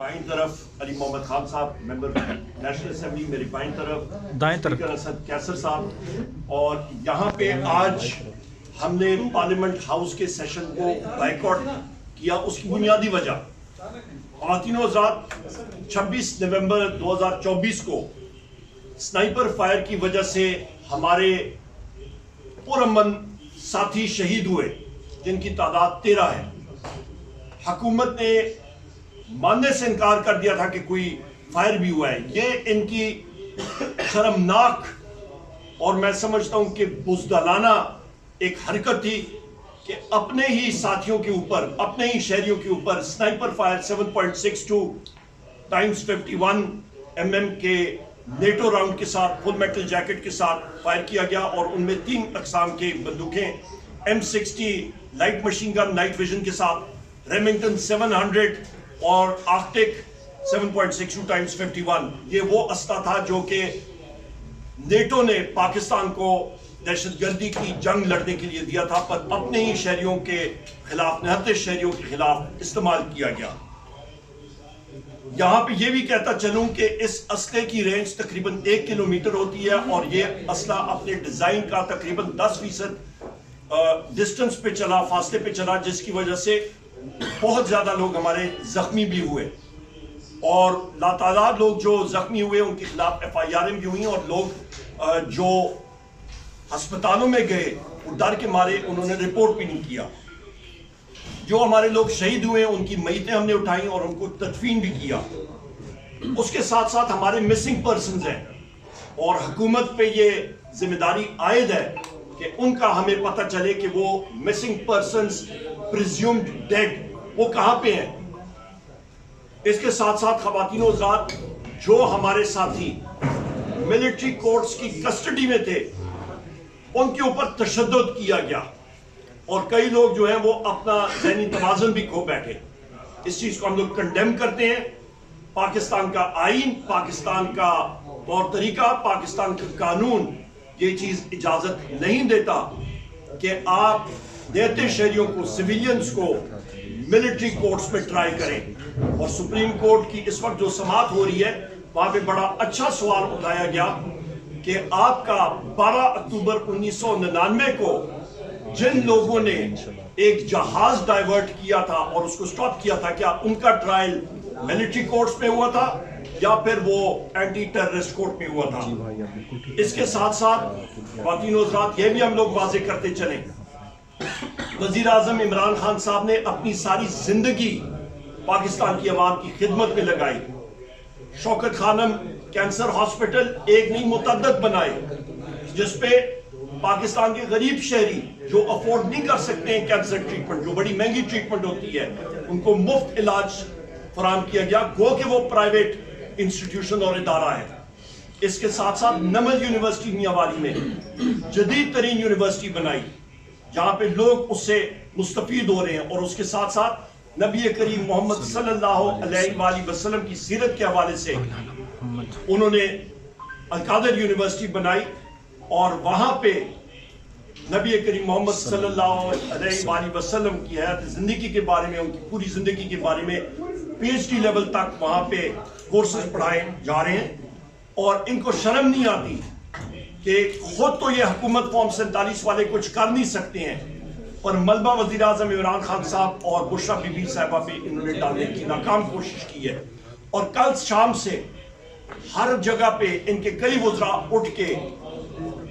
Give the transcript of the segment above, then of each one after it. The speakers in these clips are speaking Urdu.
بائیں طرف علی محمد خان صاحب ممبر نیشنل اسمبلی، میری بائیں طرف دائیں طرف اسپیکر اسد کیسر صاحب. اور یہاں پہ آج ہم نے پارلیمنٹ ہاؤس کے سیشن کو بائیکاٹ کیا. اس کی بنیادی وجہ خواتین و حضرات 26 نومبر 2024 کو سنائپر فائر کی وجہ سے ہمارے پرامن ساتھی شہید ہوئے جن کی تعداد 13 ہے. حکومت نے ماننے سے انکار کر دیا تھا کہ کوئی فائر بھی ہوا ہے. یہ ان کی شرمناک اور میں سمجھتا ہوں کہ بزدلانہ ایک حرکت تھی کہ اپنے ہی ساتھیوں کے اوپر، اپنے ہی شہریوں کے اوپر سنائپر فائر 7.62 ٹائمز 51 mm کے نیٹو راؤنڈ کے ساتھ فل میٹل جیکٹ کے ساتھ فائر کیا گیا. اور ان میں 3 اقسام کے بندوقیں M60 light machine gun night vision کے ساتھ، ریمنگٹن 700 اور آرکٹک 7.62 ٹائمز 51. یہ وہ اسلحہ تھا جو کہ نیٹو نے پاکستان کو دہشت گردی کی جنگ لڑنے کے لیے دیا تھا، پر اپنے ہی شہریوں کے خلاف، نہتے شہریوں کے خلاف استعمال کیا گیا. یہاں پہ یہ بھی کہتا چلوں کہ اس اسلحے کی رینج تقریباً 1 کلومیٹر ہوتی ہے اور یہ اسلحہ اپنے ڈیزائن کا تقریباً 10% ڈسٹنس پہ چلا، فاصلے پہ چلا، جس کی وجہ سے بہت زیادہ لوگ ہمارے زخمی بھی ہوئے. اور لاتعداد لوگ جو زخمی ہوئے ان کے خلاف FIR بھی ہوئی، اور لوگ جو ہسپتالوں میں گئے وہ ڈر کے مارے انہوں نے رپورٹ بھی نہیں کیا. جو ہمارے لوگ شہید ہوئے ان کی میتیں ہم نے اٹھائیں اور ان کو تدفین بھی کیا. اس کے ساتھ ساتھ ہمارے مسنگ پرسنز ہیں اور حکومت پہ یہ ذمہ داری عائد ہے کہ ان کا ہمیں پتہ چلے کہ وہ مسنگ پرسنز پریزیومڈ ڈیڈ وہ کہاں پہ ہیں. اس کے ساتھ ساتھ خواتین و حضرات جو ہمارے ساتھی ملٹری کورٹس کی کسٹڈی میں تھے ان کے اوپر تشدد کیا گیا اور کئی لوگ جو ہیں وہ اپنا ذہنی توازن بھی کھو بیٹھے. اس چیز کو ہم لوگ کنڈیم کرتے ہیں. پاکستان کا آئین، پاکستان کا طور طریقہ، پاکستان کا قانون یہ چیز اجازت نہیں دیتا کہ آپ دیتے شہریوں کو، سویلینز کو ملٹری کورٹس میں ٹرائی کریں. اور سپریم کورٹ کی اس وقت جو سماعت ہو رہی ہے وہاں پہ بڑا اچھا سوال اٹھایا گیا کہ آپ کا 12 اکتوبر 1999 کو جن لوگوں نے ایک جہاز ڈائیورٹ کیا تھا اور اس کو سٹاپ کیا تھا، کیا ان کا ٹرائل ملٹری کورٹس میں ہوا تھا یا پھر وہ اینٹی ٹیررسٹ کورٹ میں ہوا تھا. اس کے ساتھ ساتھ خواتین و حضرات یہ بھی ہم لوگ واضح کرتے چلیں، وزیر اعظم عمران خان صاحب نے اپنی ساری زندگی پاکستان کی عوام کی خدمت میں لگائی. شوکت خانم کینسر ہاسپٹل ایک نہیں متعدد بنائے جس پہ پاکستان کے غریب شہری جو افورڈ نہیں کر سکتے ہیں کینسر ٹریٹمنٹ، جو بڑی مہنگی ٹریٹمنٹ ہوتی ہے، ان کو مفت علاج فراہم کیا گیا، گو کہ وہ پرائیویٹ انسٹیٹیوشن اور ادارہ ہے. اس کے ساتھ ساتھ نمل یونیورسٹی میاں والی میں جدید ترین یونیورسٹی بنائی جہاں پہ لوگ اس سے مستفید ہو رہے ہیں. اور اس کے ساتھ ساتھ نبی کریم محمد صلی اللہ علیہ وآلہ وسلم کی سیرت کے حوالے سے انہوں نے القادر یونیورسٹی بنائی اور وہاں پہ نبی کریم محمد صلی اللہ علیہ وآلہ وسلم کی حیات زندگی کے بارے میں، ان کی پوری زندگی کے بارے میں PhD لیول تک وہاں پہ کورسز پڑھائے جا رہے ہیں. اور ان کو شرم نہیں آتی کہ خود تو یہ حکومت فارم 47 والے کچھ کر نہیں سکتے ہیں، پر ملبہ وزیر اعظم عمران خان صاحب اور بشرا بی بی صاحبہ پہ انہوں نے ڈالنے کی ناکام کوشش کی ہے. اور کل شام سے ہر جگہ پہ ان کے کئی وزراء اٹھ کے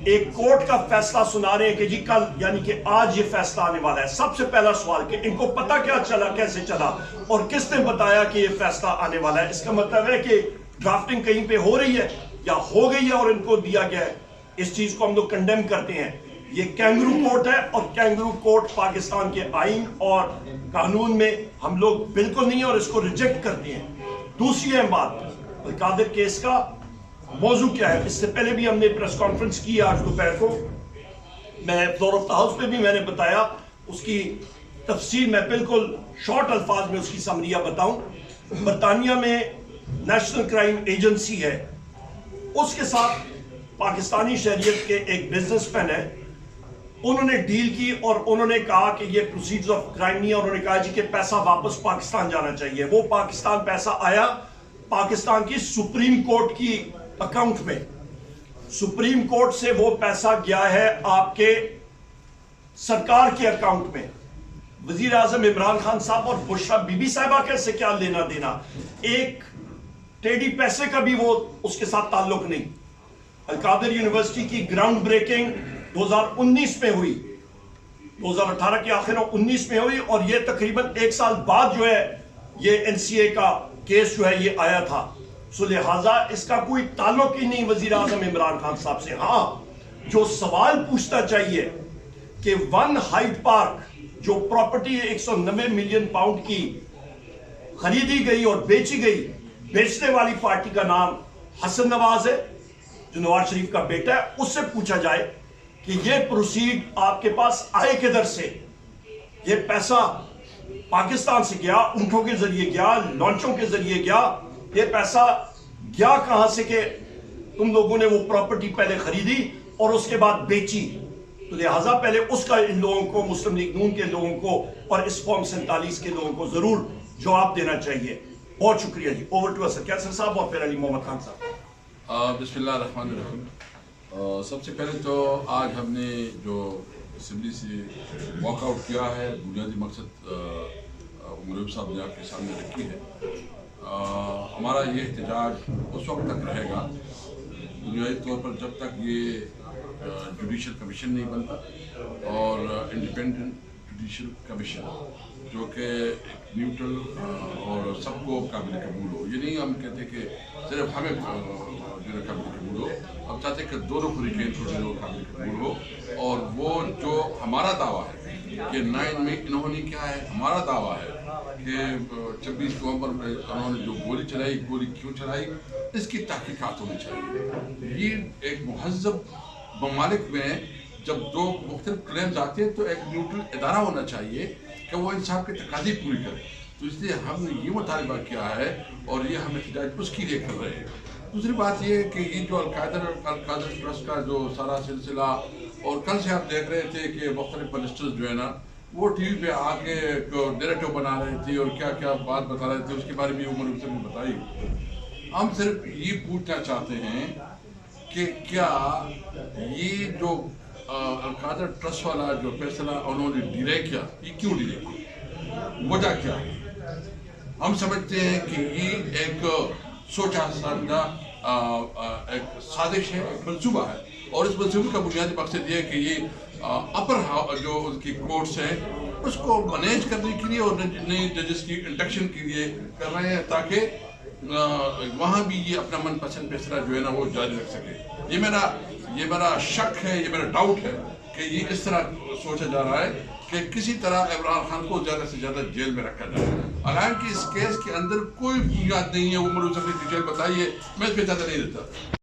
ایک کورٹ کا فیصلہ سنا رہے ہیں کہ جی کل یعنی کہ آج یہ فیصلہ آنے والا ہے. سب سے پہلا سوال کہ ان کو پتہ کیا چلا، کیسے چلا اور کس نے بتایا کہ یہ فیصلہ آنے والا ہے. اس کا مطلب ہے کہ ڈرافٹنگ کہیں پہ ہو رہی ہے یا ہو گئی ہے اور ان کو دیا گیا ہے. اس چیز کو ہم لوگ کنڈیم کرتے ہیں. یہ کینگرو کورٹ ہے اور کینگرو کورٹ پاکستان کے آئین اور قانون میں ہم لوگ بالکل نہیں ہیں اور اس کو ریجیکٹ کرتے ہیں. دوسری اہم بات، القادر کیس کا موضوع کیا ہے. اس سے پہلے بھی ہم نے پریس کانفرنس کی آج دوپہر کو، میں فلور آف دا ہاؤس پہ بھی میں نے بتایا. اس کی تفصیل میں بالکل شارٹ الفاظ میں اس کی سمریہ بتاؤں. برطانیہ میں نیشنل کرائم ایجنسی ہے، اس کے ساتھ پاکستانی شہریت کے ایک بزنس مین ہے انہوں نے ڈیل کی اور انہوں نے کہا کہ یہ پروسیڈز آف کرائم نہیں ہے. انہوں نے کہا جی کہ پیسہ واپس پاکستان جانا چاہیے. وہ پاکستان پیسہ آیا پاکستان کی سپریم کورٹ کی اکاؤنٹ میں. سپریم کورٹ سے وہ پیسہ گیا ہے آپ کے سرکار کے اکاؤنٹ میں. وزیر اعظم عمران خان صاحب اور بشرا بی بی صاحبہ کیسے کیا لینا دینا؟ ایک ٹیڈی پیسے کا بھی وہ اس کے ساتھ تعلق نہیں. القادر یونیورسٹی کی گراؤنڈ بریکنگ 2019 میں ہوئی, 2018 کے آخر 19 میں ہوئی, اور یہ تقریباً 1 سال بعد جو ہے یہ NCA کا کیس جو ہے یہ آیا تھا. سو لہٰذا اس کا کوئی تعلق ہی نہیں وزیر اعظم عمران خان صاحب سے. ہاں جو سوال پوچھنا چاہیے کہ ون ہائیڈ پارک جو پراپرٹی 190 ملین پاؤنڈ کی خریدی گئی اور بیچی گئی, بیچنے والی پارٹی کا نام حسن نواز ہے جو نواز شریف کا بیٹا ہے. اس سے پوچھا جائے کہ یہ پروسیڈ آپ کے پاس آئے کدھر سے؟ یہ پیسہ پاکستان سے گیا, اونٹوں کے ذریعے گیا, لانچوں کے ذریعے گیا, یہ پیسہ گیا کہاں سے کہ تم لوگوں نے وہ پراپرٹی پہلے خریدی اور اس کے بعد بیچی؟ تو لہٰذا پہلے اس کا ان لوگوں کو, مسلم لیگ نون کے لوگوں کو اور اس فارم 47 کے لوگوں کو ضرور جواب دینا چاہیے. بہت شکریہ جی. اوور ٹو اسر کیسر صاحب اور پھر علی محمد خان صاحب. بسم اللہ الرحمن الرحیم. سب سے پہلے تو آج ہم نے جو اسمبلی سے واک آؤٹ کیا ہے, بنیادی مقصد عمر صاحب نے آپ کے سامنے رکھی ہے. ہمارا یہ احتجاج اس وقت تک رہے گا بنیادی طور پر جب تک یہ جوڈیشل کمیشن نہیں بنتا اور انڈیپینڈنٹ جوڈیشل کمیشن جو کہ نیوٹرل اور سب کو قابل قبول ہو. یہ نہیں ہم کہتے کہ صرف ہمیں جو قابل قبول ہو, ہم چاہتے ہیں کہ دونوں فریقین کو جو قابل قبول ہو. اور وہ جو ہمارا دعویٰ ہے کہ 9 میں انہوں نے کیا ہے, ہمارا دعویٰ ہے کہ 26 نومبر میں انہوں نے جو گولی چلائی, گولی کیوں چلائی, اس کی تحقیقات ہونی چاہیے. یہ ایک مہذب ممالک میں جب دو مختلف کلیمز آتے ہیں تو ایک نیوٹرل ادارہ ہونا چاہیے کہ وہ انصاف کی تقاضی پوری کرے. تو اس لیے ہم نے یہ مطالبہ کیا ہے اور یہ ہم احتجاج اس کے لیے کر رہے ہیں. دوسری بات یہ کہ یہ جو القادر ٹرسٹ کا جو سارا سلسلہ, اور کل سے آپ دیکھ رہے تھے کہ مختلف منسٹرز جو ہے نا وہ ٹی وی پہ آ کے نیریٹو بنا رہے تھے اور کیا کیا بات بتا رہے تھے, اس کے بارے میں عمر صاحب نے بتائی. ہم صرف یہ پوچھنا چاہتے ہیں کہ کیا یہ جو القادر ٹرسٹ والا جو فیصلہ انہوں نے ڈیلے کیا, یہ کیوں ڈیلے کیا, وجہ کیا ہے؟ ہم سمجھتے ہیں کہ یہ ایک سوچا سمجھا ایک سازش ہے, ایک منصوبہ ہے, اور اس منصوبے کا بنیادی مقصد یہ ہے کہ یہ اپر جو ان کی کورٹس ہیں اس کو مینیج کرنے کے لیے اور نئی ججز کی انڈکشن کے لیے کر رہے ہیں تاکہ وہاں بھی یہ اپنا من پسند فیصلہ جو ہے نا وہ جاری رکھ سکے. یہ میرا شک ہے, یہ میرا ڈاؤٹ ہے کہ یہ اس طرح سوچا جا رہا ہے کہ کسی طرح عمران خان کو زیادہ سے زیادہ جیل میں رکھا جائے. حالانکہ اس کیس کے اندر کوئی بنیاد نہیں ہے. عمر صاحب نے ڈیٹیل بتائی ہے, میں اس پہ زیادہ نہیں دیتا.